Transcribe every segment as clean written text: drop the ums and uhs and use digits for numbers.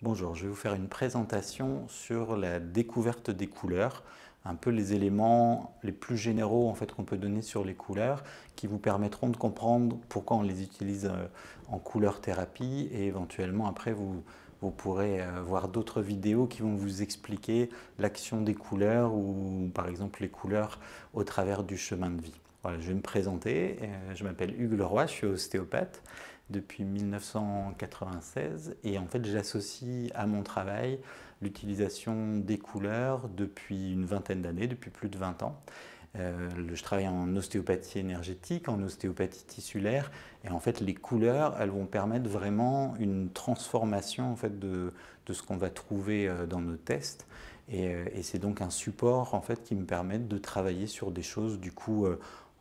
Bonjour, je vais vous faire une présentation sur la découverte des couleurs, un peu les éléments les plus généraux qu'on peut donner sur les couleurs qui vous permettront de comprendre pourquoi on les utilise en couleur thérapie et éventuellement après vous pourrez voir d'autres vidéos qui vont vous expliquer l'action des couleurs ou par exemple les couleurs au travers du chemin de vie. Voilà, je vais me présenter, je m'appelle Hugues Leroy, je suis ostéopathe depuis 1996 et en fait j'associe à mon travail l'utilisation des couleurs depuis une vingtaine d'années, depuis plus de 20 ans. Je travaille en ostéopathie énergétique, en ostéopathie tissulaire et en fait les couleurs elles vont permettre vraiment une transformation de ce qu'on va trouver dans nos tests et c'est donc un support qui me permet de travailler sur des choses du coup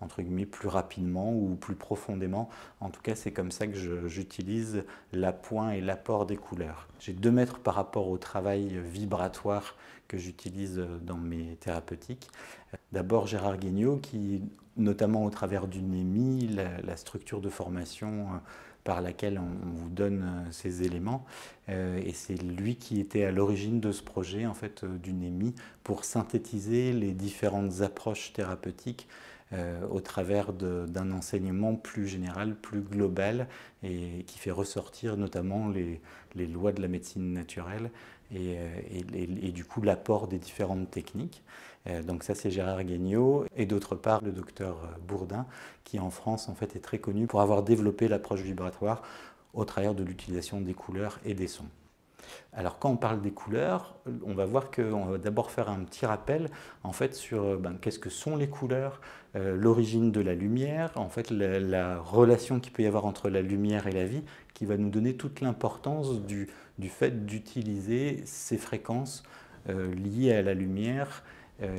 entre guillemets plus rapidement ou plus profondément. En tout cas, c'est comme ça que j'utilise l'appoint et l'apport des couleurs. J'ai 2 mètres par rapport au travail vibratoire que j'utilise dans mes thérapeutiques. D'abord Gérard Guignot qui, notamment au travers du NEMI, la structure de formation par laquelle on vous donne ces éléments. Et c'est lui qui était à l'origine de ce projet du NEMI pour synthétiser les différentes approches thérapeutiques au travers d'un enseignement plus général, plus global et qui fait ressortir notamment les lois de la médecine naturelle et du coup l'apport des différentes techniques. Donc ça c'est Gérard Guignot et d'autre part le docteur Bourdin qui en France est très connu pour avoir développé l'approche vibratoire au travers de l'utilisation des couleurs et des sons. Alors quand on parle des couleurs, on va voir qu'on va d'abord faire un petit rappel sur qu'est-ce que sont les couleurs, l'origine de la lumière, la relation qu'il peut y avoir entre la lumière et la vie, qui va nous donner toute l'importance du fait d'utiliser ces fréquences liées à la lumière,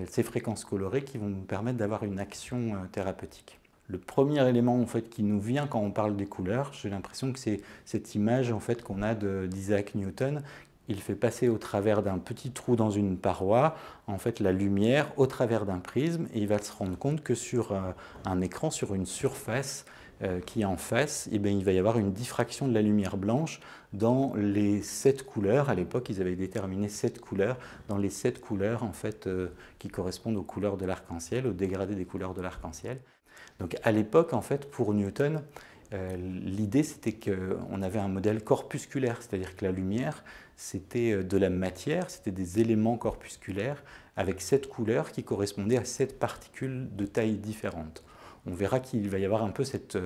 ces fréquences colorées qui vont nous permettre d'avoir une action thérapeutique. Le premier élément qui nous vient quand on parle des couleurs, j'ai l'impression que c'est cette image qu'on a d'Isaac Newton. Il fait passer au travers d'un petit trou dans une paroi la lumière au travers d'un prisme et il va se rendre compte que sur un écran, sur une surface qui est en face, il va y avoir une diffraction de la lumière blanche dans les 7 couleurs. À l'époque, ils avaient déterminé 7 couleurs, dans les 7 couleurs qui correspondent aux couleurs de l'arc-en-ciel, au dégradé des couleurs de l'arc-en-ciel. Donc à l'époque, pour Newton, l'idée c'était qu'on avait un modèle corpusculaire, c'est-à-dire que la lumière c'était de la matière, c'était des éléments corpusculaires avec 7 couleurs qui correspondaient à 7 particules de taille différentes. On verra qu'il va y avoir un peu cette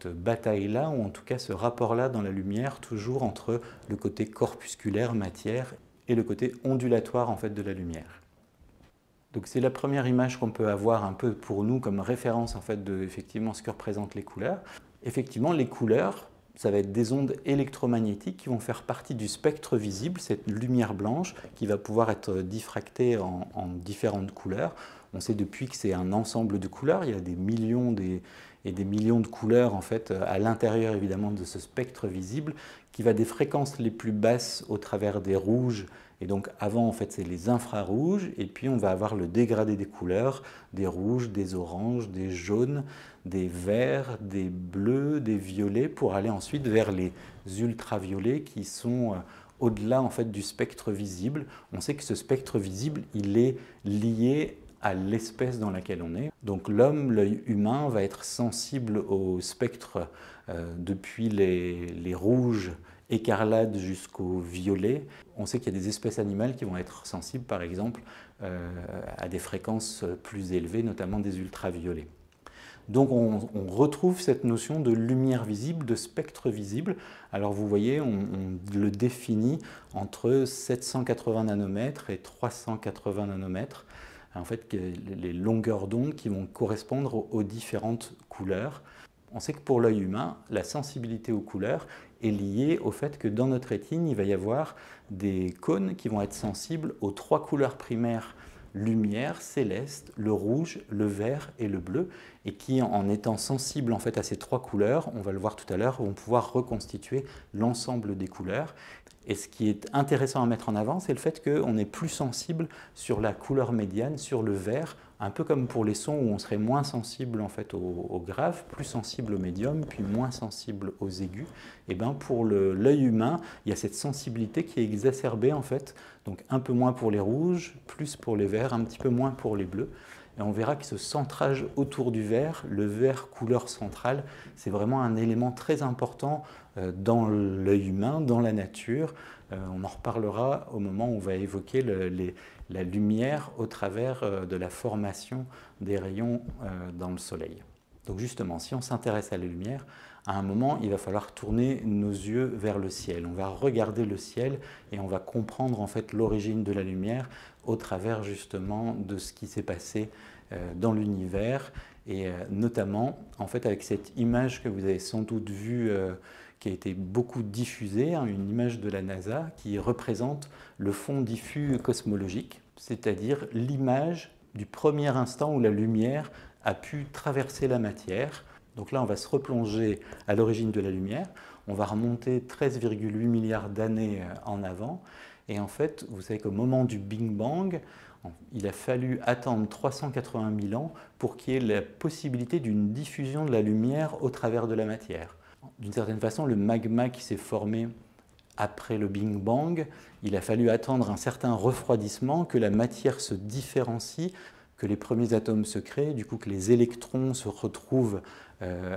bataille-là, ou en tout cas ce rapport-là dans la lumière, toujours entre le côté corpusculaire, matière, et le côté ondulatoire de la lumière. Donc c'est la première image qu'on peut avoir un peu pour nous comme référence de effectivement ce que représentent les couleurs. Effectivement, les couleurs, ça va être des ondes électromagnétiques qui vont faire partie du spectre visible, cette lumière blanche qui va pouvoir être diffractée en différentes couleurs. On sait depuis que c'est un ensemble de couleurs, il y a des millions et des millions de couleurs à l'intérieur évidemment de ce spectre visible qui va des fréquences les plus basses au travers des rouges. Et donc avant c'est les infrarouges et puis on va avoir le dégradé des couleurs, des rouges, des oranges, des jaunes, des verts, des bleus, des violets pour aller ensuite vers les ultraviolets qui sont au-delà du spectre visible. On sait que ce spectre visible il est lié à l'espèce dans laquelle on est. Donc l'homme, l'œil humain va être sensible au spectre depuis les rouges écarlate jusqu'au violet. On sait qu'il y a des espèces animales qui vont être sensibles, par exemple, à des fréquences plus élevées, notamment des ultraviolets. Donc on retrouve cette notion de lumière visible, de spectre visible. Alors vous voyez, on le définit entre 780 nanomètres et 380 nanomètres. Les longueurs d'onde qui vont correspondre aux différentes couleurs. On sait que pour l'œil humain, la sensibilité aux couleurs est liée au fait que dans notre rétine, il va y avoir des cônes qui vont être sensibles aux 3 couleurs primaires lumière, céleste, le rouge, le vert et le bleu, et qui, en étant sensibles à ces 3 couleurs, on va le voir tout à l'heure, vont pouvoir reconstituer l'ensemble des couleurs. Et ce qui est intéressant à mettre en avant, c'est le fait qu'on est plus sensible sur la couleur médiane, sur le vert, Un peu comme pour les sons où on serait moins sensible en fait aux graves, plus sensible aux médiums, puis moins sensible aux aigus. Et bien pour l'œil humain, il y a cette sensibilité qui est exacerbée en fait, donc un peu moins pour les rouges, plus pour les verts, un petit peu moins pour les bleus. Et on verra que ce centrage autour du vert, le vert couleur centrale, c'est vraiment un élément très important dans l'œil humain, dans la nature. On en reparlera au moment où on va évoquer la lumière au travers de la formation des rayons dans le soleil. Donc justement, si on s'intéresse à la lumière, à un moment, il va falloir tourner nos yeux vers le ciel. On va regarder le ciel et on va comprendre en fait l'origine de la lumière au travers justement de ce qui s'est passé dans l'univers et notamment en fait avec cette image que vous avez sans doute vue qui a été beaucoup diffusée, hein, une image de la NASA qui représente le fond diffus cosmologique, c'est-à-dire l'image du premier instant où la lumière a pu traverser la matière. Donc là, on va se replonger à l'origine de la lumière. On va remonter 13,8 milliards d'années en avant. Et en fait, vous savez qu'au moment du Big Bang, il a fallu attendre 380 000 ans pour qu'il y ait la possibilité d'une diffusion de la lumière au travers de la matière. D'une certaine façon, le magma qui s'est formé après le Big Bang, il a fallu attendre un certain refroidissement, que la matière se différencie, que les premiers atomes se créent, du coup que les électrons se retrouvent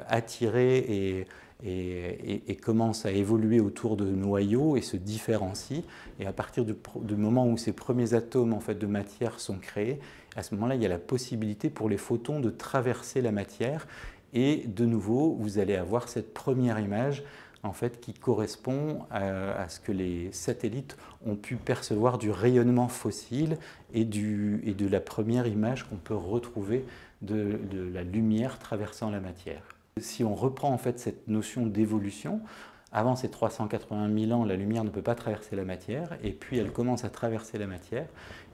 attirés et commencent à évoluer autour de noyaux et se différencient. Et à partir du moment où ces premiers atomes en fait, de matière sont créés, à ce moment-là, il y a la possibilité pour les photons de traverser la matière. Et de nouveau, vous allez avoir cette première image en fait, qui correspond à ce que les satellites ont pu percevoir du rayonnement fossile et de la première image qu'on peut retrouver de la lumière traversant la matière. Si on reprend en fait cette notion d'évolution, avant ces 380 000 ans, la lumière ne peut pas traverser la matière, et puis elle commence à traverser la matière,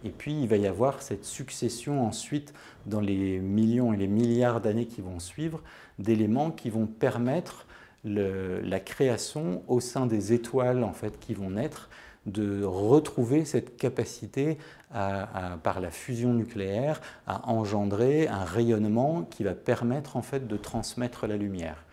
et puis il va y avoir cette succession ensuite, dans les millions et les milliards d'années qui vont suivre, d'éléments qui vont permettre la création au sein des étoiles en fait, qui vont naître, de retrouver cette capacité par la fusion nucléaire à engendrer un rayonnement qui va permettre en fait de transmettre la lumière.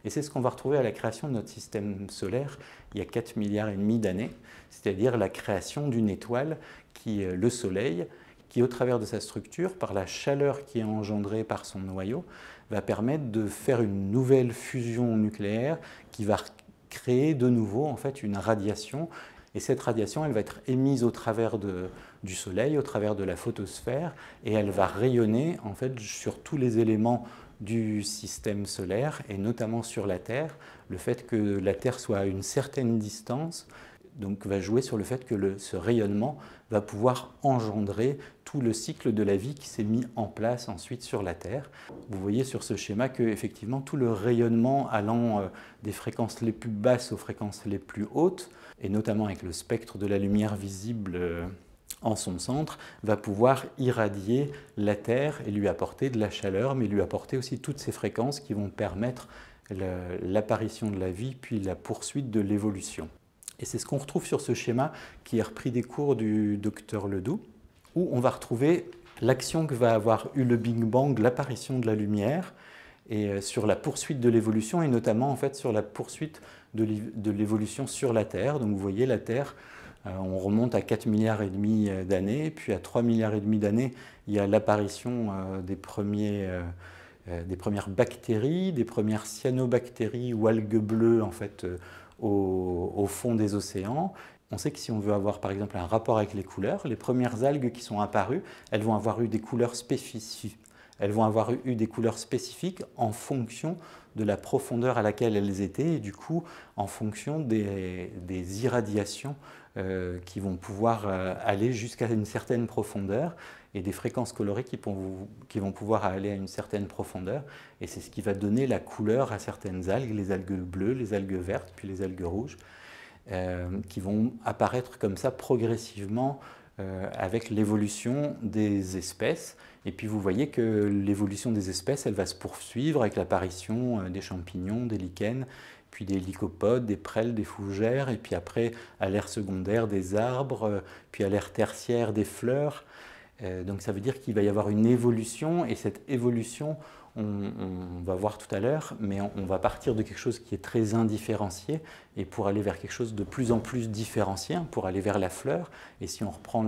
Et c'est ce qu'on va retrouver à la création de notre système solaire il y a 4,5 milliards d'années, c'est-à-dire la création d'une étoile qui est le Soleil, qui au travers de sa structure, par la chaleur qui est engendrée par son noyau, va permettre de faire une nouvelle fusion nucléaire qui va créer de nouveau en fait, une radiation. Et cette radiation, elle va être émise au travers du Soleil, au travers de la photosphère, et elle va rayonner en fait, sur tous les éléments du système solaire, et notamment sur la Terre. Le fait que la Terre soit à une certaine distance donc, va jouer sur le fait que ce rayonnement va pouvoir engendrer tout le cycle de la vie qui s'est mis en place ensuite sur la Terre. Vous voyez sur ce schéma que effectivement tout le rayonnement allant des fréquences les plus basses aux fréquences les plus hautes, et notamment avec le spectre de la lumière visible en son centre, va pouvoir irradier la Terre et lui apporter de la chaleur, mais lui apporter aussi toutes ces fréquences qui vont permettre l'apparition de la vie, puis la poursuite de l'évolution. Et c'est ce qu'on retrouve sur ce schéma qui est repris des cours du docteur Ledoux, où on va retrouver l'action que va avoir eu le Big Bang, l'apparition de la lumière, et sur la poursuite de l'évolution, et notamment en fait, sur la poursuite de l'évolution sur la Terre. Donc vous voyez la Terre, on remonte à 4,5 milliards d'années, puis à 3,5 milliards d'années, il y a l'apparition des premières bactéries, des premières cyanobactéries ou algues bleues en fait, au fond des océans. On sait que si on veut avoir par exemple un rapport avec les couleurs, les premières algues qui sont apparues, elles vont avoir eu des couleurs spécifiques. Elles vont avoir eu des couleurs spécifiques en fonction de la profondeur à laquelle elles étaient et du coup en fonction des irradiations qui vont pouvoir aller jusqu'à une certaine profondeur et des fréquences colorées qui vont pouvoir aller à une certaine profondeur. Et c'est ce qui va donner la couleur à certaines algues, les algues bleues, les algues vertes, puis les algues rouges, qui vont apparaître comme ça progressivement avec l'évolution des espèces. Et puis vous voyez que l'évolution des espèces, elle va se poursuivre avec l'apparition des champignons, des lichens, puis des lycopodes, des prêles, des fougères, et puis après à l'ère secondaire des arbres, puis à l'ère tertiaire des fleurs. Donc ça veut dire qu'il va y avoir une évolution, et cette évolution, on va voir tout à l'heure, mais on va partir de quelque chose qui est très indifférencié et pour aller vers quelque chose de plus en plus différencié, pour aller vers la fleur. Et si on reprend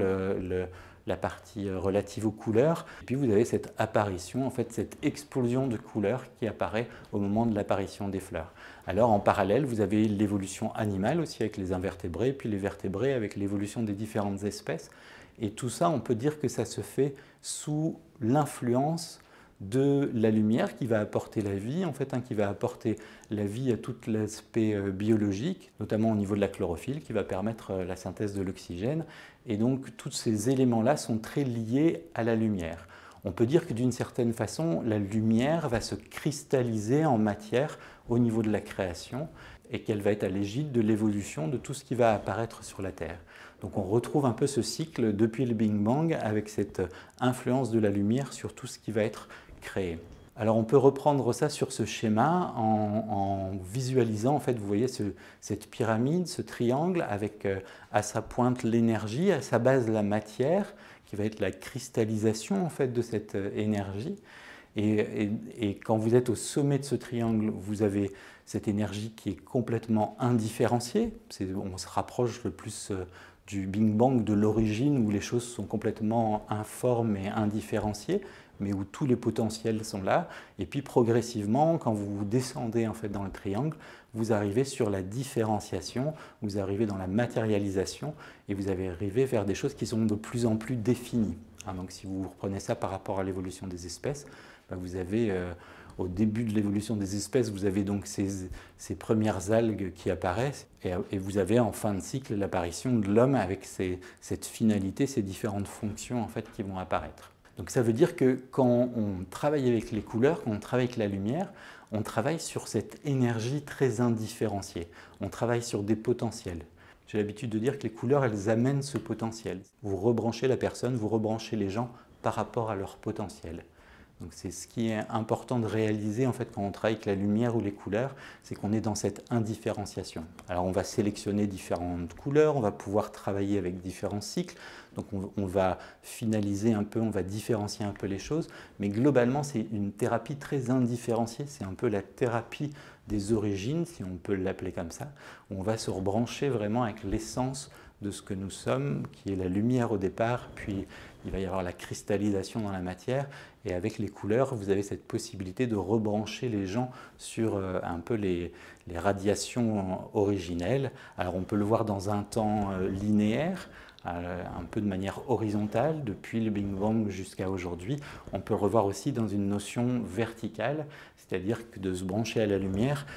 la partie relative aux couleurs, et puis vous avez cette apparition, en fait cette explosion de couleurs qui apparaît au moment de l'apparition des fleurs. Alors en parallèle, vous avez l'évolution animale aussi avec les invertébrés, puis les vertébrés avec l'évolution des différentes espèces. Et tout ça, on peut dire que ça se fait sous l'influence de la lumière qui va apporter la vie, en fait, qui va apporter la vie à tout l'aspect biologique, notamment au niveau de la chlorophylle, qui va permettre la synthèse de l'oxygène. Et donc, tous ces éléments-là sont très liés à la lumière. On peut dire que d'une certaine façon, la lumière va se cristalliser en matière au niveau de la création et qu'elle va être à l'égide de l'évolution de tout ce qui va apparaître sur la Terre. Donc on retrouve un peu ce cycle depuis le Big Bang avec cette influence de la lumière sur tout ce qui va être créé. Alors on peut reprendre ça sur ce schéma en visualisant, en fait, vous voyez cette pyramide, ce triangle avec à sa pointe l'énergie, à sa base la matière, qui va être la cristallisation en fait de cette énergie. Et quand vous êtes au sommet de ce triangle, vous avez cette énergie qui est complètement indifférenciée. On se rapproche le plus du Big Bang, de l'origine, où les choses sont complètement informes et indifférenciées, mais où tous les potentiels sont là. Et puis progressivement, quand vous descendez en fait dans le triangle, vous arrivez sur la différenciation, vous arrivez dans la matérialisation, et vous arrivez vers des choses qui sont de plus en plus définies. Donc si vous reprenez ça par rapport à l'évolution des espèces, vous avez au début de l'évolution des espèces, vous avez donc ces premières algues qui apparaissent, et vous avez en fin de cycle l'apparition de l'homme avec cette finalité, ces différentes fonctions en fait qui vont apparaître. Donc ça veut dire que quand on travaille avec les couleurs, quand on travaille avec la lumière, on travaille sur cette énergie très indifférenciée. On travaille sur des potentiels. J'ai l'habitude de dire que les couleurs, elles amènent ce potentiel. Vous rebranchez la personne, vous rebranchez les gens par rapport à leur potentiel. Donc c'est ce qui est important de réaliser en fait quand on travaille avec la lumière ou les couleurs, c'est qu'on est dans cette indifférenciation. Alors on va sélectionner différentes couleurs, on va pouvoir travailler avec différents cycles, donc on va finaliser un peu, on va différencier un peu les choses, mais globalement c'est une thérapie très indifférenciée, c'est un peu la thérapie des origines, si on peut l'appeler comme ça, où on va se rebrancher vraiment avec l'essence de ce que nous sommes, qui est la lumière au départ, puis il va y avoir la cristallisation dans la matière, et avec les couleurs, vous avez cette possibilité de rebrancher les gens sur un peu les radiations originelles. Alors on peut le voir dans un temps linéaire, un peu de manière horizontale, depuis le Big Bang jusqu'à aujourd'hui. On peut le revoir aussi dans une notion verticale, c'est-à-dire que de se brancher à la lumière,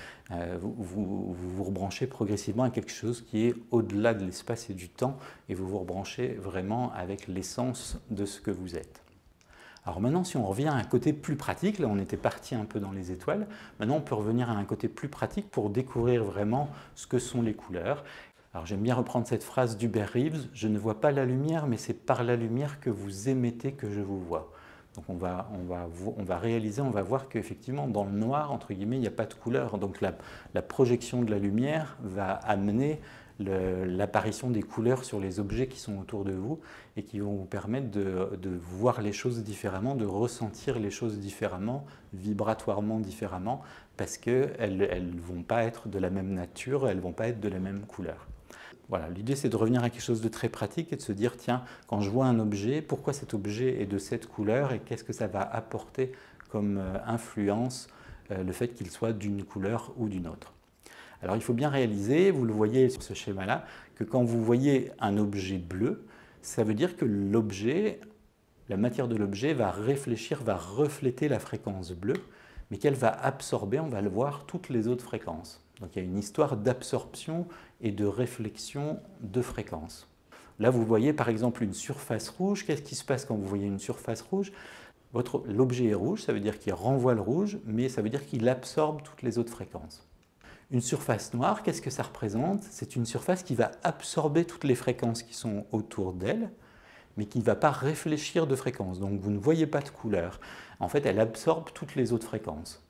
vous vous rebranchez progressivement à quelque chose qui est au-delà de l'espace et du temps, et vous vous rebranchez vraiment avec l'essence de ce que vous êtes. Alors maintenant, si on revient à un côté plus pratique, là on était parti un peu dans les étoiles, maintenant on peut revenir à un côté plus pratique pour découvrir vraiment ce que sont les couleurs. Alors j'aime bien reprendre cette phrase d'Hubert Reeves, « Je ne vois pas la lumière, mais c'est par la lumière que vous émettez que je vous vois ». Donc on va réaliser, on va voir qu'effectivement dans le noir, entre guillemets, il n'y a pas de couleur. Donc la projection de la lumière va amener l'apparition des couleurs sur les objets qui sont autour de vous et qui vont vous permettre de voir les choses différemment, de ressentir les choses différemment, vibratoirement différemment, parce qu'elles ne vont pas être de la même nature, elles ne vont pas être de la même couleur. Voilà, l'idée c'est de revenir à quelque chose de très pratique et de se dire, tiens, quand je vois un objet, pourquoi cet objet est de cette couleur et qu'est-ce que ça va apporter comme influence le fait qu'il soit d'une couleur ou d'une autre. Alors il faut bien réaliser, vous le voyez sur ce schéma-là, que quand vous voyez un objet bleu, ça veut dire que l'objet, la matière de l'objet va réfléchir, va refléter la fréquence bleue, mais qu'elle va absorber, on va le voir, toutes les autres fréquences. Donc il y a une histoire d'absorption et de réflexion de fréquences. Là, vous voyez par exemple une surface rouge. Qu'est-ce qui se passe quand vous voyez une surface rouge? L'objet est rouge, ça veut dire qu'il renvoie le rouge, mais ça veut dire qu'il absorbe toutes les autres fréquences. Une surface noire, qu'est-ce que ça représente? C'est une surface qui va absorber toutes les fréquences qui sont autour d'elle, mais qui ne va pas réfléchir de fréquences. Donc vous ne voyez pas de couleur. En fait, elle absorbe toutes les autres fréquences.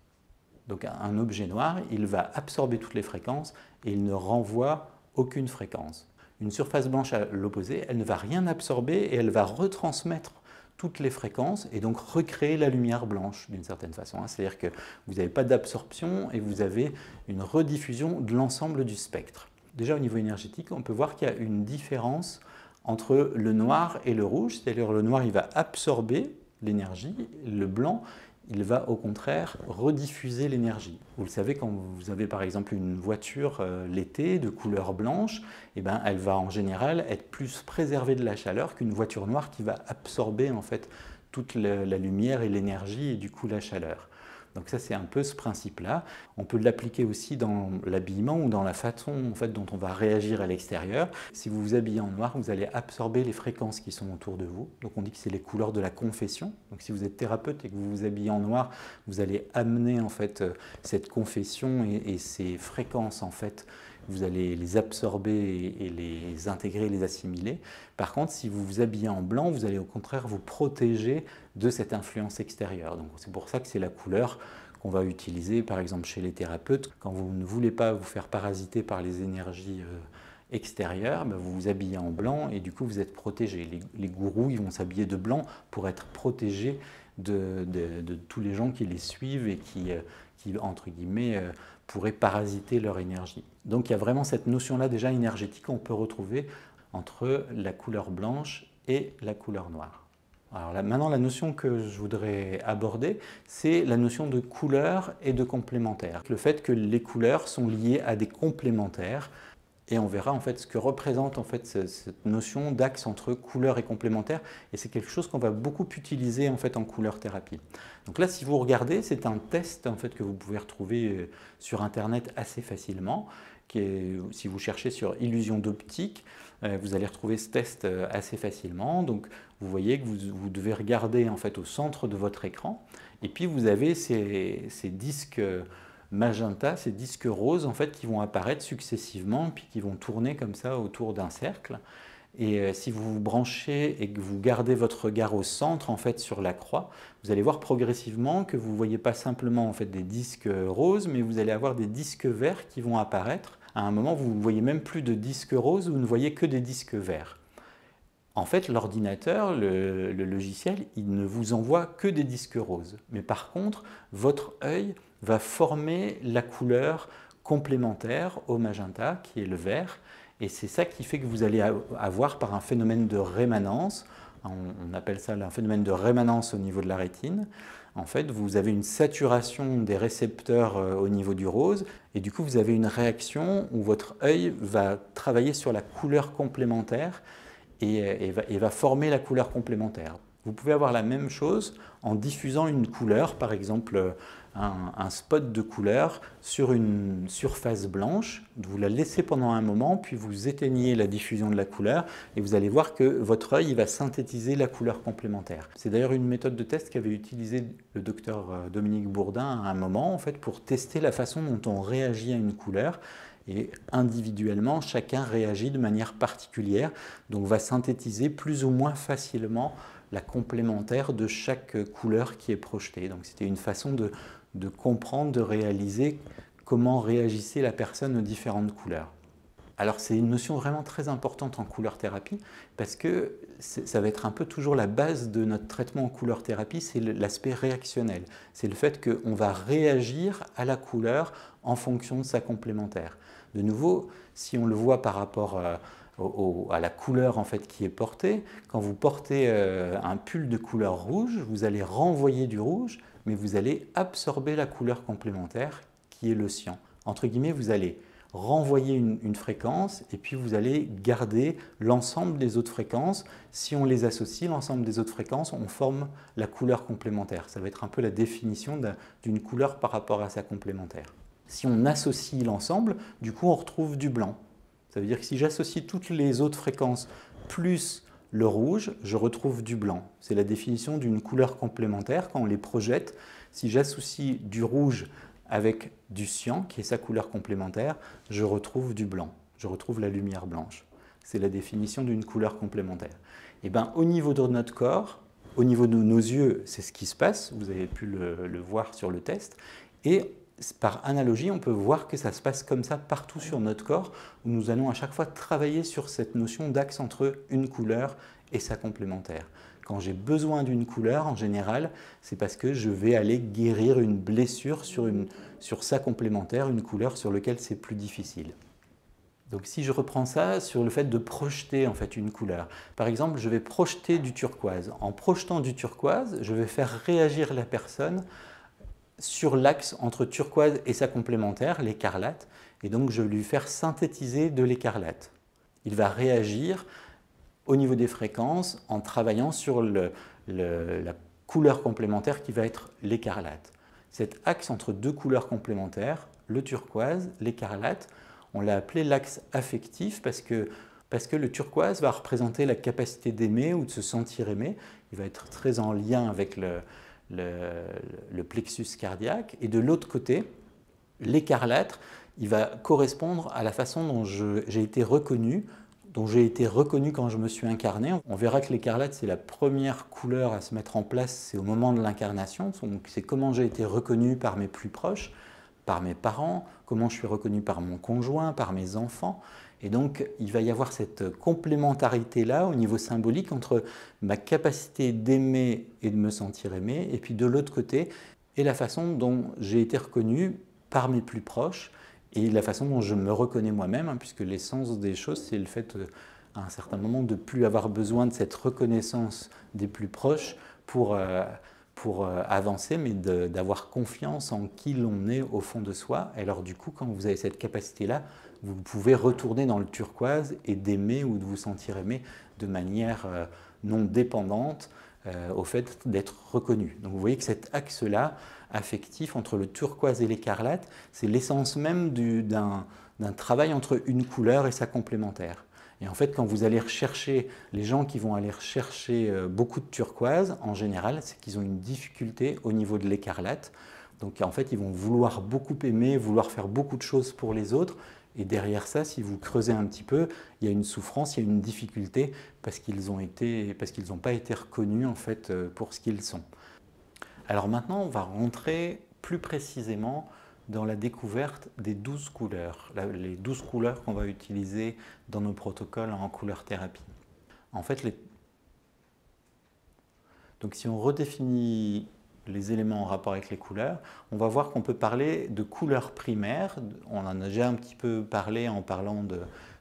Donc un objet noir, il va absorber toutes les fréquences et il ne renvoie aucune fréquence. Une surface blanche à l'opposé, elle ne va rien absorber et elle va retransmettre toutes les fréquences et donc recréer la lumière blanche d'une certaine façon. C'est-à-dire que vous n'avez pas d'absorption et vous avez une rediffusion de l'ensemble du spectre. Déjà au niveau énergétique, on peut voir qu'il y a une différence entre le noir et le rouge, c'est-à-dire le noir il va absorber l'énergie, le blanc il va au contraire rediffuser l'énergie. Vous le savez, quand vous avez par exemple une voiture l'été de couleur blanche, eh ben, elle va en général être plus préservée de la chaleur qu'une voiture noire qui va absorber en fait toute la lumière et l'énergie et du coup la chaleur. Donc ça c'est un peu ce principe-là. On peut l'appliquer aussi dans l'habillement ou dans la façon en fait, dont on va réagir à l'extérieur. Si vous vous habillez en noir, vous allez absorber les fréquences qui sont autour de vous. Donc on dit que c'est les couleurs de la confession. Donc si vous êtes thérapeute et que vous vous habillez en noir, vous allez amener en fait cette confession et ces fréquences en fait. Vous allez les absorber et les intégrer, les assimiler. Par contre, si vous vous habillez en blanc, vous allez au contraire vous protéger de cette influence extérieure. Donc c'est pour ça que c'est la couleur qu'on va utiliser par exemple chez les thérapeutes. Quand vous ne voulez pas vous faire parasiter par les énergies extérieures, ben vous vous habillez en blanc et du coup vous êtes protégé. Les gourous ils vont s'habiller de blanc pour être protégés de tous les gens qui les suivent et qui entre guillemets, pourraient parasiter leur énergie. Donc il y a vraiment cette notion-là déjà énergétique qu'on peut retrouver entre la couleur blanche et la couleur noire. Alors là, maintenant, la notion que je voudrais aborder, c'est la notion de couleur et de complémentaire. Le fait que les couleurs sont liées à des complémentaires. Et on verra en fait ce que représente en fait cette notion d'axe entre couleur et complémentaire. Et c'est quelque chose qu'on va beaucoup utiliser en fait en couleur thérapie. Donc là, si vous regardez, c'est un test en fait que vous pouvez retrouver sur Internet assez facilement. Si vous cherchez sur illusion d'optique, vous allez retrouver ce test assez facilement. Donc vous voyez que vous devez regarder en fait au centre de votre écran. Et puis vous avez ces disques magenta, ces disques roses en fait qui vont apparaître successivement puis qui vont tourner comme ça autour d'un cercle. Et si vous vous branchez et que vous gardez votre regard au centre en fait sur la croix, vous allez voir progressivement que vous ne voyez pas simplement en fait des disques roses, mais vous allez avoir des disques verts qui vont apparaître. À un moment, vous ne voyez même plus de disques roses, vous ne voyez que des disques verts. En fait, l'ordinateur, le logiciel, il ne vous envoie que des disques roses. Mais par contre, votre œil va former la couleur complémentaire au magenta, qui est le vert. Et c'est ça qui fait que vous allez avoir par un phénomène de rémanence, on appelle ça un phénomène de rémanence au niveau de la rétine. En fait, vous avez une saturation des récepteurs au niveau du rose et du coup, vous avez une réaction où votre œil va travailler sur la couleur complémentaire et va former la couleur complémentaire. Vous pouvez avoir la même chose en diffusant une couleur, par exemple un spot de couleur sur une surface blanche. Vous la laissez pendant un moment, puis vous éteignez la diffusion de la couleur et vous allez voir que votre œil va synthétiser la couleur complémentaire. C'est d'ailleurs une méthode de test qu'avait utilisé le docteur Dominique Bourdin à un moment en fait, pour tester la façon dont on réagit à une couleur. Et individuellement, chacun réagit de manière particulière, donc va synthétiser plus ou moins facilement la complémentaire de chaque couleur qui est projetée. Donc c'était une façon de comprendre, de réaliser comment réagissait la personne aux différentes couleurs. Alors c'est une notion vraiment très importante en couleur thérapie parce que ça va être un peu toujours la base de notre traitement en couleur thérapie, c'est l'aspect réactionnel. C'est le fait qu'on va réagir à la couleur en fonction de sa complémentaire. De nouveau, si on le voit par rapport à la couleur en fait, qui est portée, quand vous portez un pull de couleur rouge, vous allez renvoyer du rouge, mais vous allez absorber la couleur complémentaire qui est le cyan. Entre guillemets, vous allez renvoyer une fréquence et puis vous allez garder l'ensemble des autres fréquences. Si on les associe, l'ensemble des autres fréquences, on forme la couleur complémentaire. Ça va être un peu la définition d'une couleur par rapport à sa complémentaire. Si on associe l'ensemble, du coup on retrouve du blanc. Ça veut dire que si j'associe toutes les autres fréquences plus le rouge, je retrouve du blanc. C'est la définition d'une couleur complémentaire quand on les projette. Si j'associe du rouge avec du cyan, qui est sa couleur complémentaire, je retrouve du blanc, je retrouve la lumière blanche. C'est la définition d'une couleur complémentaire. Et bien, au niveau de notre corps, au niveau de nos yeux, c'est ce qui se passe, vous avez pu le voir sur le test, et par analogie, on peut voir que ça se passe comme ça partout sur notre corps, où nous allons à chaque fois travailler sur cette notion d'axe entre une couleur et sa complémentaire. Quand j'ai besoin d'une couleur, en général, c'est parce que je vais aller guérir une blessure sur sa complémentaire, une couleur sur laquelle c'est plus difficile. Donc si je reprends ça sur le fait de projeter en fait une couleur. Par exemple, je vais projeter du turquoise. En projetant du turquoise, je vais faire réagir la personne sur l'axe entre turquoise et sa complémentaire, l'écarlate, et donc je vais lui faire synthétiser de l'écarlate. Il va réagir au niveau des fréquences en travaillant sur la couleur complémentaire qui va être l'écarlate. Cet axe entre deux couleurs complémentaires, le turquoise, l'écarlate, on l'a appelé l'axe affectif parce que le turquoise va représenter la capacité d'aimer ou de se sentir aimé. Il va être très en lien avec le plexus cardiaque. Et de l'autre côté, l'écarlate, il va correspondre à la façon dont j'ai été reconnu, quand je me suis incarné. On verra que l'écarlate, c'est la première couleur à se mettre en place, c'est au moment de l'incarnation. C'est comment j'ai été reconnu par mes plus proches, par mes parents, comment je suis reconnu par mon conjoint, par mes enfants. Et donc, il va y avoir cette complémentarité-là au niveau symbolique entre ma capacité d'aimer et de me sentir aimé, et puis de l'autre côté, et la façon dont j'ai été reconnu par mes plus proches, et la façon dont je me reconnais moi-même, puisque l'essence des choses, c'est le fait, à un certain moment, de ne plus avoir besoin de cette reconnaissance des plus proches pour avancer, mais d'avoir confiance en qui l'on est au fond de soi. Et alors du coup, quand vous avez cette capacité-là, vous pouvez retourner dans le turquoise et d'aimer ou de vous sentir aimé de manière non dépendante au fait d'être reconnu. Donc vous voyez que cet axe-là, affectif, entre le turquoise et l'écarlate, c'est l'essence même d'un travail entre une couleur et sa complémentaire. Et en fait, quand vous allez rechercher, les gens qui vont aller rechercher beaucoup de turquoise, en général, c'est qu'ils ont une difficulté au niveau de l'écarlate. Donc en fait, ils vont vouloir beaucoup aimer, vouloir faire beaucoup de choses pour les autres. Et derrière ça, si vous creusez un petit peu, il y a une souffrance, il y a une difficulté parce qu'ils n'ont pas été reconnus en fait pour ce qu'ils sont. Alors maintenant, on va rentrer plus précisément dans la découverte des 12 couleurs, les 12 couleurs qu'on va utiliser dans nos protocoles en couleur thérapie. En fait, donc si on redéfinit les éléments en rapport avec les couleurs, on va voir qu'on peut parler de couleurs primaires. On en a déjà un petit peu parlé en parlant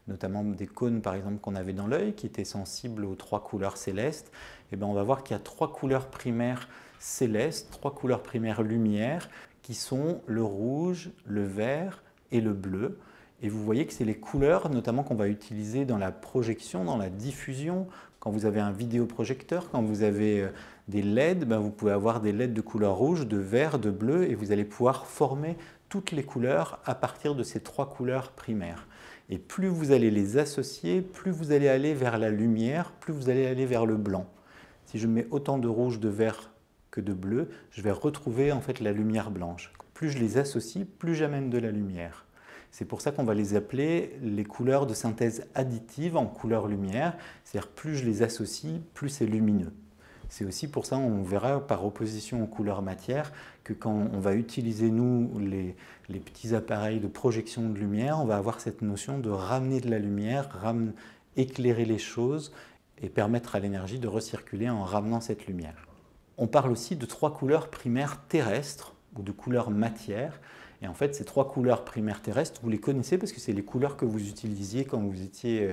notamment des cônes par exemple qu'on avait dans l'œil qui étaient sensibles aux 3 couleurs célestes. Et bien on va voir qu'il y a 3 couleurs primaires célestes, 3 couleurs primaires lumière qui sont le rouge, le vert et le bleu. Et vous voyez que c'est les couleurs notamment qu'on va utiliser dans la projection, dans la diffusion. Quand vous avez un vidéoprojecteur, quand vous avez des LED, ben vous pouvez avoir des LED de couleur rouge, de vert, de bleu et vous allez pouvoir former toutes les couleurs à partir de ces 3 couleurs primaires. Et plus vous allez les associer, plus vous allez aller vers la lumière, plus vous allez aller vers le blanc. Si je mets autant de rouge, de vert que de bleu, je vais retrouver en fait la lumière blanche. Plus je les associe, plus j'amène de la lumière. C'est pour ça qu'on va les appeler les couleurs de synthèse additive en couleur lumière, c'est-à-dire plus je les associe, plus c'est lumineux. C'est aussi pour ça, on verra par opposition aux couleurs matière, que quand on va utiliser nous les petits appareils de projection de lumière, on va avoir cette notion de ramener de la lumière, éclairer les choses et permettre à l'énergie de recirculer en ramenant cette lumière. On parle aussi de 3 couleurs primaires terrestres ou de couleurs matière. Et en fait, ces 3 couleurs primaires terrestres, vous les connaissez parce que c'est les couleurs que vous utilisiez quand vous étiez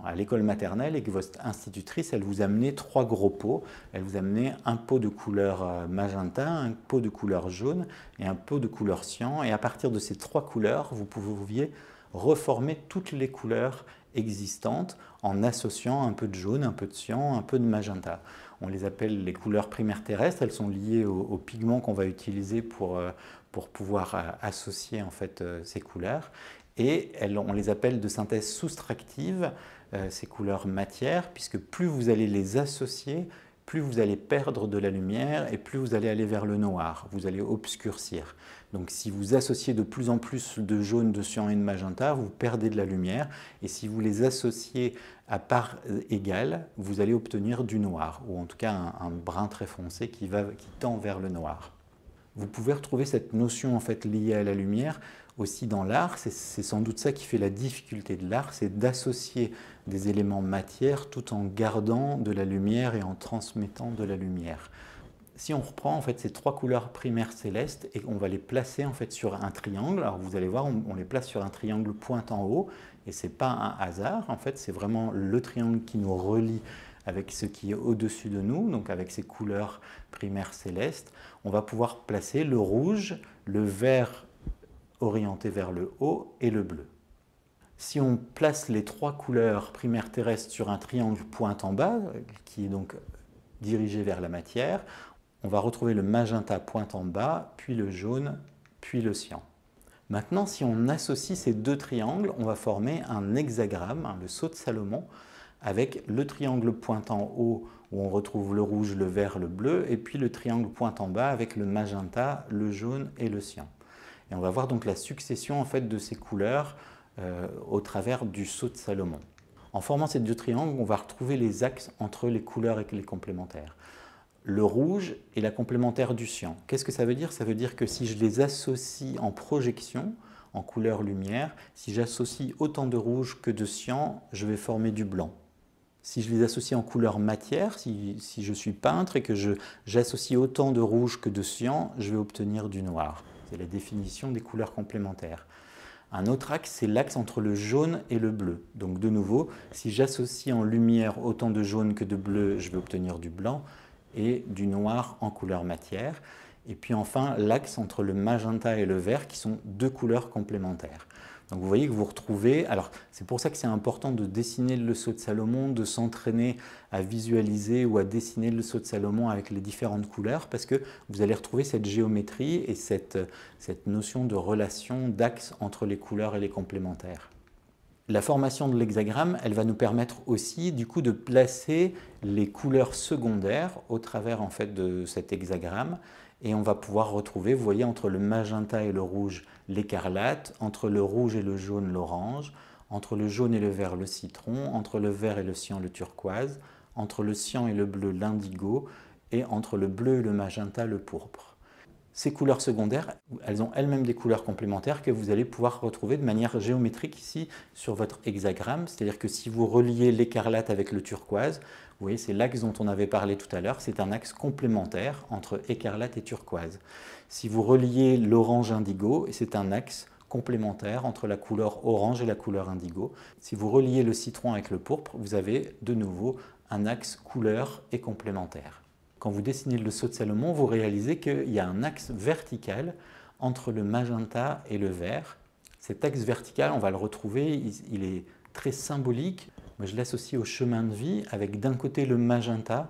à l'école maternelle et que votre institutrice, elle vous amenait 3 gros pots. Elle vous amenait un pot de couleur magenta, un pot de couleur jaune et un pot de couleur cyan. Et à partir de ces 3 couleurs, vous pouviez reformer toutes les couleurs existantes en associant un peu de jaune, un peu de cyan, un peu de magenta. On les appelle les couleurs primaires terrestres, elles sont liées aux pigments qu'on va utiliser pour pouvoir associer en fait ces couleurs. Et on les appelle de synthèse soustractive, ces couleurs matière, puisque plus vous allez les associer, plus vous allez perdre de la lumière et plus vous allez aller vers le noir, vous allez obscurcir. Donc si vous associez de plus en plus de jaune, de cyan et de magenta, vous perdez de la lumière. Et si vous les associez à part égale, vous allez obtenir du noir, ou en tout cas un brun très foncé qui tend vers le noir. Vous pouvez retrouver cette notion en fait liée à la lumière aussi dans l'art, c'est sans doute ça qui fait la difficulté de l'art, c'est d'associer des éléments matière tout en gardant de la lumière et en transmettant de la lumière. Si on reprend en fait ces trois couleurs primaires célestes et on va les placer en fait sur un triangle, alors vous allez voir, on les place sur un triangle pointe en haut et c'est pas un hasard, en fait c'est vraiment le triangle qui nous relie avec ce qui est au-dessus de nous, donc avec ces couleurs primaires célestes. On va pouvoir placer le rouge, le vert orienté vers le haut et le bleu. Si on place les trois couleurs primaires terrestres sur un triangle pointe en bas, qui est donc dirigé vers la matière, on va retrouver le magenta pointe en bas, puis le jaune, puis le cyan. Maintenant, si on associe ces deux triangles, on va former un hexagramme, le sceau de Salomon, avec le triangle pointe en haut où on retrouve le rouge, le vert, le bleu, et puis le triangle pointe en bas avec le magenta, le jaune et le cyan. Et on va voir donc la succession en fait de ces couleurs au travers du sceau de Salomon. En formant ces deux triangles, on va retrouver les axes entre les couleurs et les complémentaires. Le rouge est la complémentaire du cyan. Qu'est-ce que ça veut dire? Ça veut dire que si je les associe en projection, en couleur-lumière, si j'associe autant de rouge que de cyan, je vais former du blanc. Si je les associe en couleur matière, si je suis peintre et que j'associe autant de rouge que de cyan, je vais obtenir du noir. C'est la définition des couleurs complémentaires. Un autre axe, c'est l'axe entre le jaune et le bleu. Donc de nouveau, si j'associe en lumière autant de jaune que de bleu, je vais obtenir du blanc et du noir en couleur matière. Et puis enfin, l'axe entre le magenta et le vert, qui sont deux couleurs complémentaires. Donc vous voyez que vous retrouvez, alors c'est pour ça que c'est important de dessiner le sceau de Salomon, de s'entraîner à visualiser ou à dessiner le sceau de Salomon avec les différentes couleurs, parce que vous allez retrouver cette géométrie et cette notion de relation, d'axe entre les couleurs et les complémentaires. La formation de l'hexagramme, elle va nous permettre aussi du coup de placer les couleurs secondaires au travers en fait de cet hexagramme et on va pouvoir retrouver, vous voyez, entre le magenta et le rouge l'écarlate, entre le rouge et le jaune l'orange, entre le jaune et le vert le citron, entre le vert et le cyan le turquoise, entre le cyan et le bleu l'indigo et entre le bleu et le magenta le pourpre. Ces couleurs secondaires, elles ont elles-mêmes des couleurs complémentaires que vous allez pouvoir retrouver de manière géométrique ici sur votre hexagramme. C'est-à-dire que si vous reliez l'écarlate avec le turquoise, vous voyez, c'est l'axe dont on avait parlé tout à l'heure, c'est un axe complémentaire entre écarlate et turquoise. Si vous reliez l'orange indigo, c'est un axe complémentaire entre la couleur orange et la couleur indigo. Si vous reliez le citron avec le pourpre, vous avez de nouveau un axe couleur et complémentaire. Quand vous dessinez le sceau de Salomon, vous réalisez qu'il y a un axe vertical entre le magenta et le vert. Cet axe vertical, on va le retrouver, il est très symbolique. Moi, je l'associe au chemin de vie avec d'un côté le magenta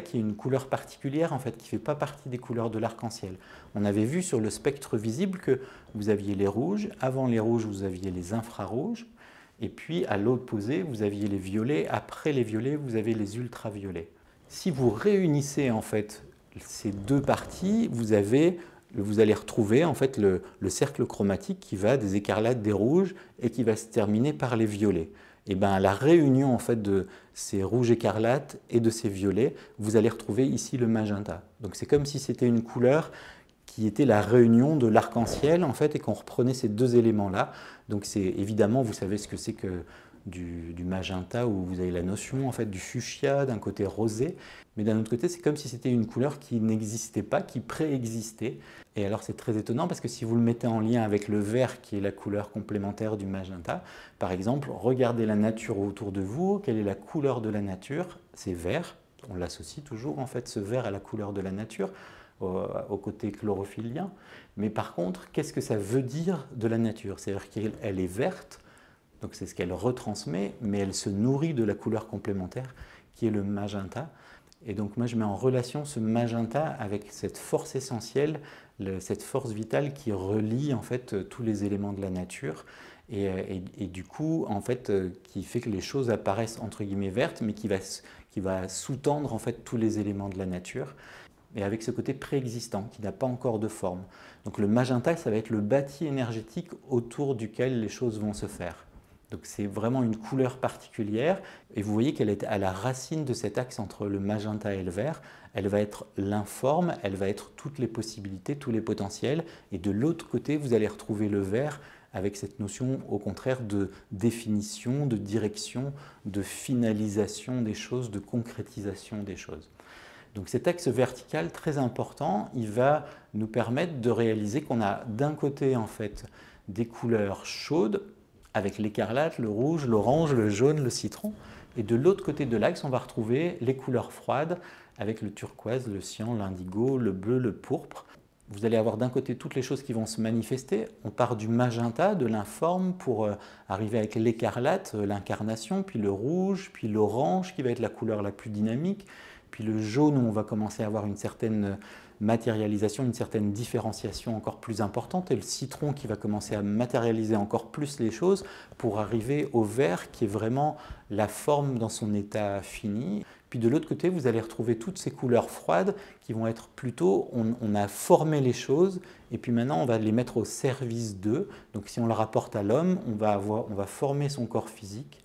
qui est une couleur particulière en fait, qui ne fait pas partie des couleurs de l'arc-en-ciel. On avait vu sur le spectre visible que vous aviez les rouges, avant les rouges vous aviez les infrarouges, et puis à l'opposé vous aviez les violets, après les violets vous avez les ultraviolets. Si vous réunissez en fait ces deux parties, vous allez retrouver en fait le cercle chromatique qui va des écarlates, des rouges et qui va se terminer par les violets. Et bien la réunion en fait de ces rouges écarlates et de ces violets, vous allez retrouver ici le magenta. Donc c'est comme si c'était une couleur qui était la réunion de l'arc-en-ciel en fait et qu'on reprenait ces deux éléments là. Donc c'est évidemment, vous savez ce que c'est que du magenta où vous avez la notion en fait du fuchsia d'un côté rosé, mais d'un autre côté c'est comme si c'était une couleur qui n'existait pas, qui préexistait. Et alors c'est très étonnant parce que si vous le mettez en lien avec le vert qui est la couleur complémentaire du magenta, par exemple, regardez la nature autour de vous, quelle est la couleur de la nature? C'est vert, on l'associe toujours en fait ce vert à la couleur de la nature, au côté chlorophyllien. Mais par contre, qu'est-ce que ça veut dire de la nature? C'est-à-dire qu'elle est verte, donc c'est ce qu'elle retransmet, mais elle se nourrit de la couleur complémentaire qui est le magenta. Et donc moi je mets en relation ce magenta avec cette force essentielle, cette force vitale qui relie en fait tous les éléments de la nature et du coup en fait qui fait que les choses apparaissent entre guillemets vertes, mais qui va sous-tendre en fait tous les éléments de la nature. Et avec ce côté préexistant qui n'a pas encore de forme. Donc le magenta, ça va être le bâti énergétique autour duquel les choses vont se faire. Donc c'est vraiment une couleur particulière et vous voyez qu'elle est à la racine de cet axe entre le magenta et le vert. Elle va être l'informe, elle va être toutes les possibilités, tous les potentiels. Et de l'autre côté, vous allez retrouver le vert avec cette notion au contraire de définition, de direction, de finalisation des choses, de concrétisation des choses. Donc cet axe vertical très important, il va nous permettre de réaliser qu'on a d'un côté en fait des couleurs chaudes avec l'écarlate, le rouge, l'orange, le jaune, le citron. Et de l'autre côté de l'axe, on va retrouver les couleurs froides avec le turquoise, le cyan, l'indigo, le bleu, le pourpre. Vous allez avoir d'un côté toutes les choses qui vont se manifester. On part du magenta, de l'informe, pour arriver avec l'écarlate, l'incarnation, puis le rouge, puis l'orange qui va être la couleur la plus dynamique, puis le jaune où on va commencer à avoir une certaine matérialisation, une certaine différenciation encore plus importante, et le citron qui va commencer à matérialiser encore plus les choses pour arriver au vert qui est vraiment la forme dans son état fini. Puis de l'autre côté, vous allez retrouver toutes ces couleurs froides qui vont être plutôt, on a formé les choses et puis maintenant on va les mettre au service d'eux. Donc si on le rapporte à l'homme, on va former son corps physique,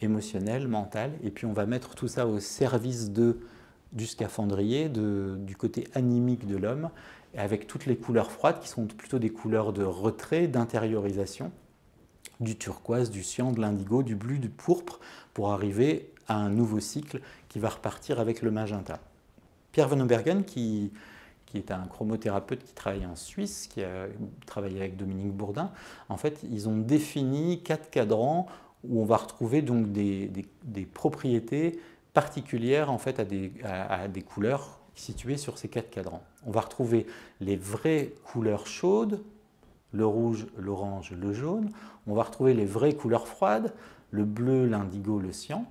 émotionnel, mental, et puis on va mettre tout ça au service du scaphandrier, du côté animique de l'homme, avec toutes les couleurs froides qui sont plutôt des couleurs de retrait, d'intériorisation, du turquoise, du cyan, de l'indigo, du bleu, du pourpre, pour arriver à un nouveau cycle qui va repartir avec le magenta. Pierre Van Obergen, qui est un chromothérapeute qui travaille en Suisse, qui a travaillé avec Dominique Bourdin, en fait, ils ont défini 4 cadrans où on va retrouver donc des propriétés particulières en fait, à des couleurs situées sur ces 4 cadrans. On va retrouver les vraies couleurs chaudes, le rouge, l'orange, le jaune. On va retrouver les vraies couleurs froides, le bleu, l'indigo, le cyan.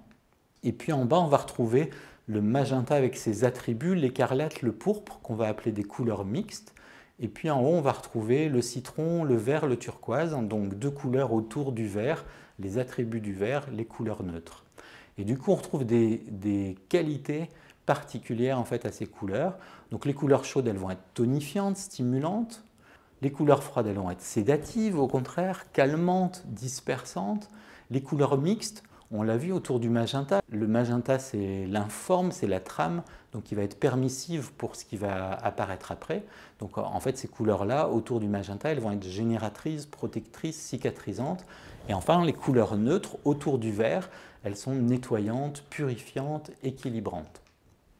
Et puis en bas, on va retrouver le magenta avec ses attributs, l'écarlate, le pourpre, qu'on va appeler des couleurs mixtes. Et puis en haut, on va retrouver le citron, le vert, le turquoise, donc 2 couleurs autour du vert, les attributs du vert, les couleurs neutres. Et du coup, on retrouve des qualités particulières en fait, à ces couleurs. Donc les couleurs chaudes, elles vont être tonifiantes, stimulantes. Les couleurs froides, elles vont être sédatives, au contraire, calmantes, dispersantes. Les couleurs mixtes, on l'a vu autour du magenta. Le magenta, c'est l'informe, c'est la trame, donc il va être permissive pour ce qui va apparaître après. Donc en fait, ces couleurs-là, autour du magenta, elles vont être génératrices, protectrices, cicatrisantes. Et enfin, les couleurs neutres, autour du vert, elles sont nettoyantes, purifiantes, équilibrantes.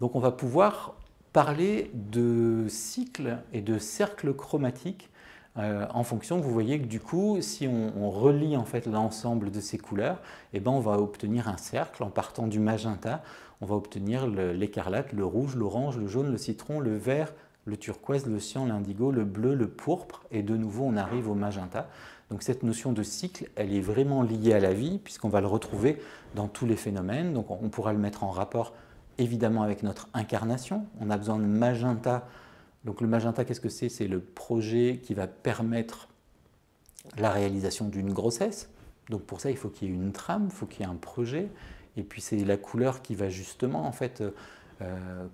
Donc on va pouvoir parler de cycles et de cercles chromatiques en fonction, vous voyez que du coup, si on relie en fait l'ensemble de ces couleurs, eh ben, on va obtenir un cercle en partant du magenta. On va obtenir l'écarlate, le rouge, l'orange, le jaune, le citron, le vert, le turquoise, le cyan, l'indigo, le bleu, le pourpre, et de nouveau on arrive au magenta. Donc cette notion de cycle, elle est vraiment liée à la vie, puisqu'on va le retrouver dans tous les phénomènes. Donc on pourra le mettre en rapport évidemment avec notre incarnation. On a besoin de magenta. Donc le magenta, qu'est-ce que c'est? C'est le projet qui va permettre la réalisation d'une grossesse. Donc pour ça, il faut qu'il y ait une trame, il faut qu'il y ait un projet. Et puis c'est la couleur qui va justement en fait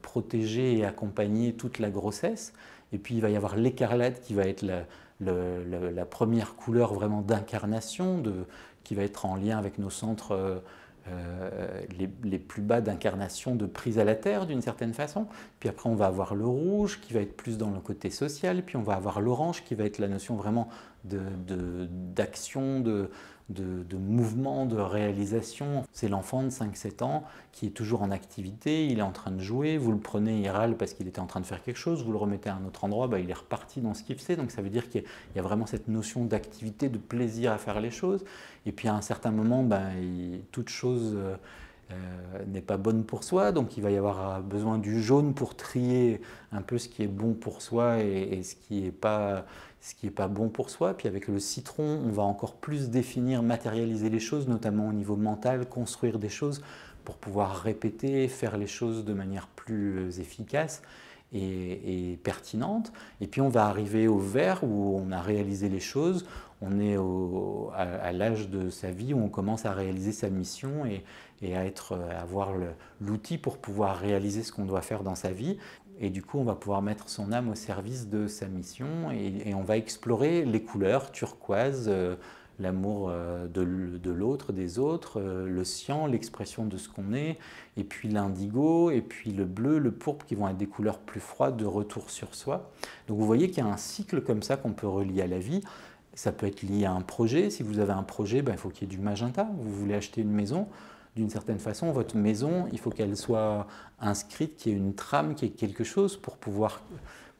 protéger et accompagner toute la grossesse. Et puis il va y avoir l'écarlate qui va être la première couleur vraiment d'incarnation, qui va être en lien avec nos centres les plus bas d'incarnation, de prise à la terre d'une certaine façon. Puis après on va avoir le rouge qui va être plus dans le côté social, puis on va avoir l'orange qui va être la notion vraiment d'action, de mouvement, de réalisation. C'est l'enfant de 5-7 ans qui est toujours en activité, il est en train de jouer, vous le prenez, il râle parce qu'il était en train de faire quelque chose, vous le remettez à un autre endroit, il est reparti dans ce qu'il faisait. Donc ça veut dire qu'il y a vraiment cette notion d'activité, de plaisir à faire les choses. Et puis à un certain moment, toute chose n'est pas bonne pour soi, donc il va y avoir besoin du jaune pour trier un peu ce qui est bon pour soi et ce qui n'est pas bon pour soi. Puis avec le citron, on va encore plus définir, matérialiser les choses, notamment au niveau mental, construire des choses pour pouvoir répéter, faire les choses de manière plus efficace et pertinente. Et puis on va arriver au vert où on a réalisé les choses, on est à l'âge de sa vie où on commence à réaliser sa mission et à avoir l'outil pour pouvoir réaliser ce qu'on doit faire dans sa vie. Et du coup, on va pouvoir mettre son âme au service de sa mission et on va explorer les couleurs turquoise, l'amour de l'autre, des autres, le cyan, l'expression de ce qu'on est, et puis l'indigo, et puis le bleu, le pourpre, qui vont être des couleurs plus froides de retour sur soi. Donc vous voyez qu'il y a un cycle comme ça qu'on peut relier à la vie. Ça peut être lié à un projet. Si vous avez un projet, il faut qu'il y ait du magenta. Vous voulez acheter une maison. D'une certaine façon, votre maison, il faut qu'elle soit inscrite, qu'il y ait une trame, qu'il y ait quelque chose pour pouvoir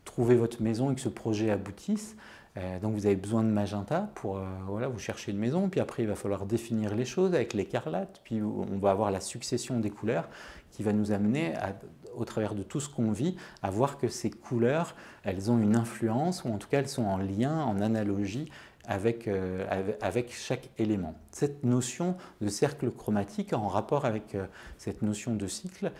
trouver votre maison et que ce projet aboutisse. Donc vous avez besoin de magenta pour voilà, vous cherchez une maison, puis après il va falloir définir les choses avec l'écarlate, puis on va avoir la succession des couleurs qui va nous amener, au travers de tout ce qu'on vit, à voir que ces couleurs, elles ont une influence, ou en tout cas elles sont en lien, en analogie avec chaque élément. Cette notion de cercle chromatique en rapport avec cette notion de cycle,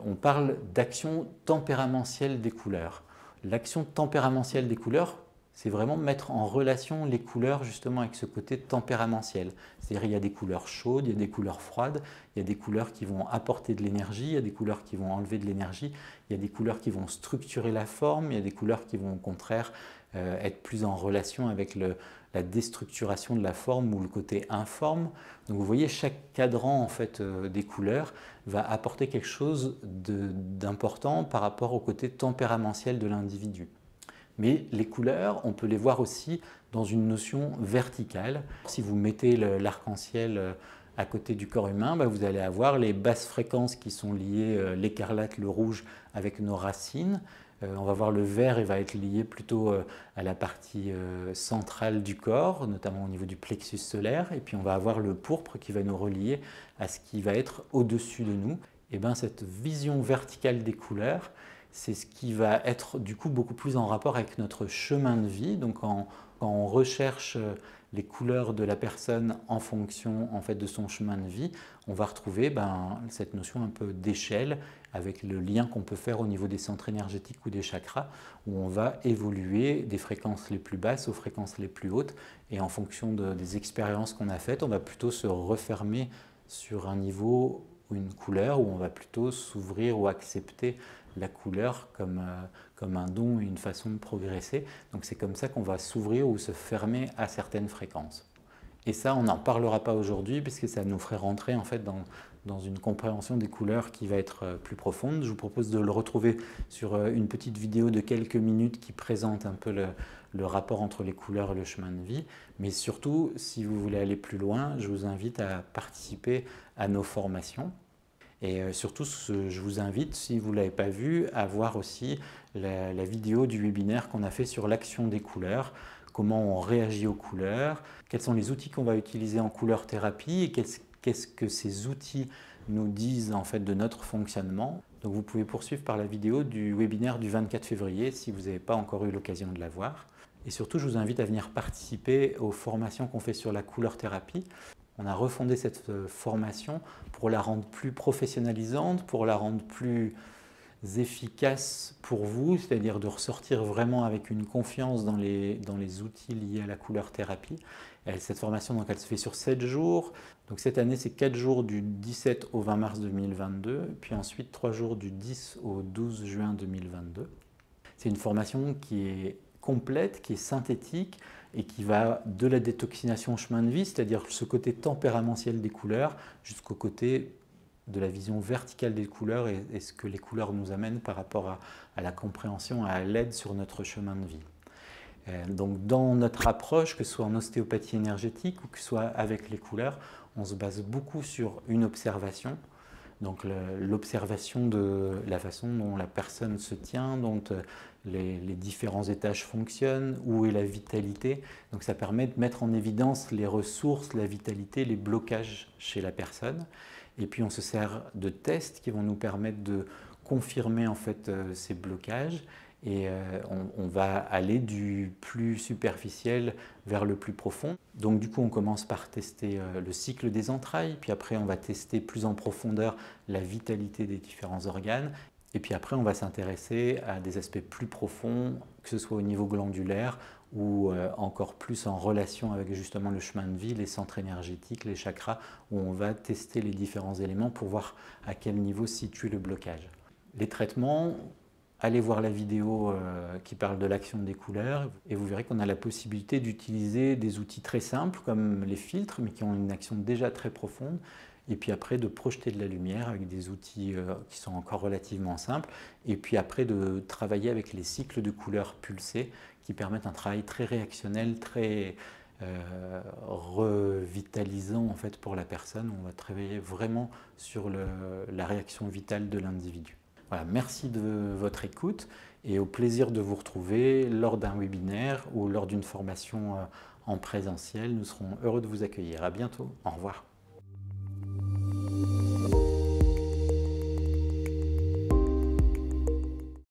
on parle d'action tempéramentielle des couleurs. L'action tempéramentielle des couleurs, c'est vraiment mettre en relation les couleurs justement avec ce côté tempéramentiel. C'est-à-dire il y a des couleurs chaudes, il y a des couleurs froides, il y a des couleurs qui vont apporter de l'énergie, il y a des couleurs qui vont enlever de l'énergie, il y a des couleurs qui vont structurer la forme, il y a des couleurs qui vont au contraire être plus en relation avec la déstructuration de la forme ou le côté informe. Donc vous voyez, chaque cadran en fait, des couleurs va apporter quelque chose d'important par rapport au côté tempéramentiel de l'individu. Mais les couleurs, on peut les voir aussi dans une notion verticale. Si vous mettez l'arc-en-ciel à côté du corps humain, vous allez avoir les basses fréquences qui sont liées, l'écarlate, le rouge, avec nos racines. On va voir le vert, il va être lié plutôt à la partie centrale du corps, notamment au niveau du plexus solaire. Et puis on va avoir le pourpre qui va nous relier à ce qui va être au-dessus de nous. Et bien cette vision verticale des couleurs, c'est ce qui va être du coup beaucoup plus en rapport avec notre chemin de vie. Donc quand on recherche les couleurs de la personne en fonction en fait, de son chemin de vie, on va retrouver cette notion un peu d'échelle avec le lien qu'on peut faire au niveau des centres énergétiques ou des chakras, où on va évoluer des fréquences les plus basses aux fréquences les plus hautes, et en fonction des expériences qu'on a faites, on va plutôt se refermer sur un niveau ou une couleur, où on va plutôt s'ouvrir ou accepter la couleur comme un don et une façon de progresser. Donc c'est comme ça qu'on va s'ouvrir ou se fermer à certaines fréquences. Et ça, on n'en parlera pas aujourd'hui puisque ça nous ferait rentrer en fait dans une compréhension des couleurs qui va être plus profonde. Je vous propose de le retrouver sur une petite vidéo de quelques minutes qui présente un peu le rapport entre les couleurs et le chemin de vie. Mais surtout, si vous voulez aller plus loin, je vous invite à participer à nos formations. Et surtout, je vous invite, si vous ne l'avez pas vu, à voir aussi la vidéo du webinaire qu'on a fait sur l'action des couleurs, comment on réagit aux couleurs, quels sont les outils qu'on va utiliser en couleur thérapie et qu'est-ce que ces outils nous disent en fait de notre fonctionnement. Donc vous pouvez poursuivre par la vidéo du webinaire du 24 février si vous n'avez pas encore eu l'occasion de la voir. Et surtout, je vous invite à venir participer aux formations qu'on fait sur la couleur thérapie. On a refondé cette formation pour la rendre plus professionnalisante, pour la rendre plus efficace pour vous, c'est-à-dire de ressortir vraiment avec une confiance dans les outils liés à la couleur thérapie. Cette formation, donc, elle se fait sur 7 jours. Donc cette année, c'est 4 jours du 17 au 20 mars 2022, puis ensuite 3 jours du 10 au 12 juin 2022. C'est une formation qui est complète, qui est synthétique, et qui va de la détoxination au chemin de vie, c'est-à-dire ce côté tempéramentiel des couleurs, jusqu'au côté de la vision verticale des couleurs et ce que les couleurs nous amènent par rapport à la compréhension, à l'aide sur notre chemin de vie. Donc dans notre approche, que ce soit en ostéopathie énergétique ou que ce soit avec les couleurs, on se base beaucoup sur une observation. Donc l'observation de la façon dont la personne se tient, dont les différents étages fonctionnent, où est la vitalité. Donc ça permet de mettre en évidence les ressources, la vitalité, les blocages chez la personne. Et puis on se sert de tests qui vont nous permettre de confirmer en fait ces blocages. Et on va aller du plus superficiel vers le plus profond. Donc du coup, on commence par tester le cycle des entrailles, puis après on va tester plus en profondeur la vitalité des différents organes, et puis après on va s'intéresser à des aspects plus profonds, que ce soit au niveau glandulaire ou encore plus en relation avec justement le chemin de vie, les centres énergétiques, les chakras, où on va tester les différents éléments pour voir à quel niveau se situe le blocage. Les traitements, allez voir la vidéo qui parle de l'action des couleurs et vous verrez qu'on a la possibilité d'utiliser des outils très simples comme les filtres, mais qui ont une action déjà très profonde, et puis après de projeter de la lumière avec des outils qui sont encore relativement simples, et puis après de travailler avec les cycles de couleurs pulsés qui permettent un travail très réactionnel, très revitalisant en fait pour la personne. On va travailler vraiment sur la réaction vitale de l'individu. Voilà, merci de votre écoute et au plaisir de vous retrouver lors d'un webinaire ou lors d'une formation en présentiel. Nous serons heureux de vous accueillir. À bientôt. Au revoir.